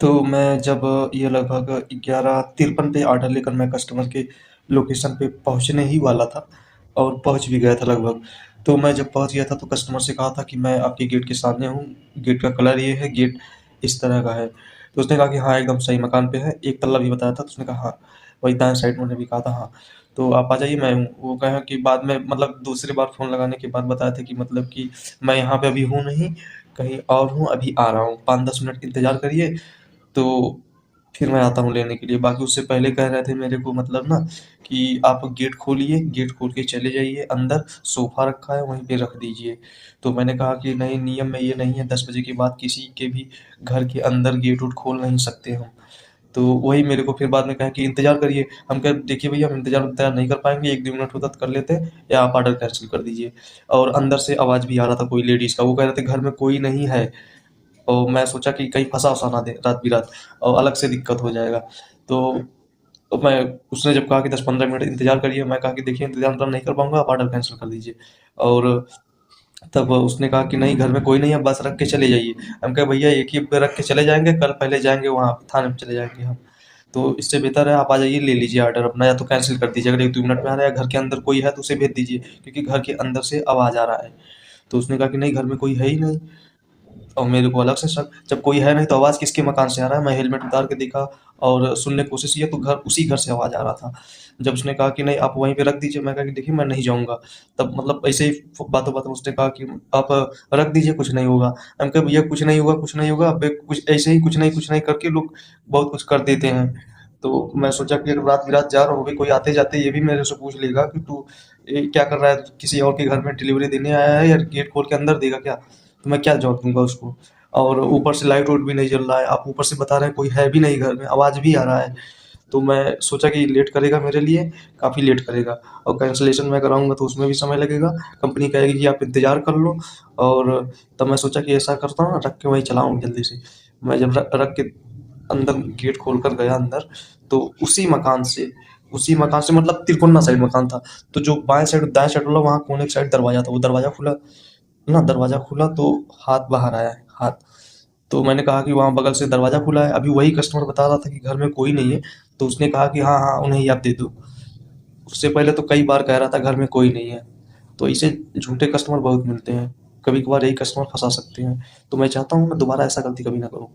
तो मैं जब ये लगभग 11:53 पे ऑर्डर लेकर मैं कस्टमर के लोकेशन पे पहुँचने ही वाला था और पहुँच भी गया था लगभग। तो मैं जब पहुँच गया था तो कस्टमर से कहा था कि मैं आपके गेट के सामने हूँ, गेट का कलर ये है, गेट इस तरह का है। तो उसने कहा कि हाँ, एकदम सही मकान पे है, एक तल्ला भी बताया था तो उसने कहा हाँ, वही दाएँ साइड में उन्होंने भी कहा था हाँ। तो आप आ जाइए मैं हूँ। वो कहा कि बाद में मतलब दूसरी बार फ़ोन लगाने के बाद बताया था कि मतलब कि मैं यहाँ पे अभी हूँ नहीं, कहीं और हूँ, अभी आ रहा हूँ, 5-10 मिनट इंतज़ार करिए तो फिर मैं आता हूँ लेने के लिए। बाकी उससे पहले कह रहे थे मेरे को मतलब ना कि आप गेट खोलिए, गेट खोल के चले जाइए अंदर, सोफ़ा रखा है वहीं पे रख दीजिए। तो मैंने कहा कि नहीं, नियम में ये नहीं है, 10 बजे के बाद किसी के भी घर के अंदर गेट-वेट खोल नहीं सकते हम। तो वही मेरे को फिर बाद में कहा कि इंतज़ार करिए। हम कहे देखिए भैया हम इंतज़ार नहीं कर पाएँगे, 1-2 मिनट होता तो कर लेते या आप ऑर्डर कैंसल कर दीजिए। और अंदर से आवाज़ भी आ रहा था कोई लेडीज़ का, वो कह रहे थे घर में कोई नहीं है। और मैं सोचा कि कहीं फँसा-वसा ना दे रात-बिरात और अलग से दिक्कत हो जाएगा। तो मैं उसने जब कहा कि 10-15 मिनट इंतज़ार करिए, मैं कहा कि देखिए इंतज़ार तो नहीं कर पाऊँगा, आप ऑर्डर कैंसल कर दीजिए। और तब उसने कहा कि नहीं घर में कोई नहीं है, बस रख के चले जाइए। हम कहे भैया एक ही पे रख के चले जाएँगे, कल पहले जाएँगे वहाँ थाने पे चले जाएँगे हम। तो इससे बेहतर है आप आ जाइए, ले लीजिए ऑर्डर अपना या तो कैंसल कर दीजिए। अगर 1-2 मिनट में आ रहा है या घर के अंदर कोई है तो उसे भेज दीजिए, क्योंकि घर के अंदर से आवाज़ आ रहा है। तो उसने कहा कि नहीं घर में कोई है ही नहीं। और मेरे को अलग से शक, जब कोई है नहीं तो आवाज़ किसके मकान से आ रहा है? मैं हेलमेट उतार के देखा और सुनने की कोशिश किया तो घर उसी घर से आवाज़ आ रहा था। जब उसने कहा कि नहीं आप वहीं पे रख दीजिए, मैं कहा कि देखिए मैं नहीं जाऊँगा। तब मतलब ऐसे ही बातों-बातों में उसने कहा कि आप रख दीजिए कुछ नहीं होगा। हम कहे भैया कुछ नहीं होगा, कुछ नहीं होगा, बे कुछ ऐसे ही कुछ नहीं करके लोग बहुत कुछ कर देते हैं। तो मैं सोचा कि अगर रात-बिरात जा रहा हूँ, कोई आते-जाते ये भी मेरे से पूछ लेगा कि तू ये क्या कर रहा है? किसी और के घर में डिलीवरी देने आया है या गेट खोल के अंदर देगा क्या? तो मैं क्या जवाब दूँगा उसको? और ऊपर से लाइट-वाइट भी नहीं जल रहा है, आप ऊपर से बता रहे हैं कोई है भी नहीं घर में, आवाज़ भी आ रहा है। तो मैं सोचा कि लेट करेगा मेरे लिए, काफ़ी लेट करेगा और कैंसलेशन मैं कराऊँगा तो उसमें भी समय लगेगा। कंपनी कहेगी कि आप इंतज़ार कर लो और तब मैं सोचा कि ऐसा करता हूँ, रख के वहीं चला आऊँ जल्दी से। मैं जब रख के अंदर गेट खोलकर गया अंदर, तो उसी मकान से मतलब तिरकोना साइड मकान था। तो जो बाएँ साइड दाएँ साइड वाला वहाँ कोने की साइड दरवाज़ा था, वो दरवाज़ा खुला ना, दरवाज़ा खुला तो हाथ बाहर आया है, हाथ। तो मैंने कहा कि वहाँ बगल से दरवाज़ा खुला है, अभी वही कस्टमर बता रहा था कि घर में कोई नहीं है, तो उसने कहा कि हाँ, हाँ, उन्हें ही आप दे दो। उससे पहले तो कई बार कह रहा था घर में कोई नहीं है। तो ऐसे झूठे कस्टमर बहुत मिलते हैं, कभी-कभार यही कस्टमर फँसा सकते हैं। तो मैं चाहता हूँ मैं दोबारा ऐसा गलती कभी ना करूँ।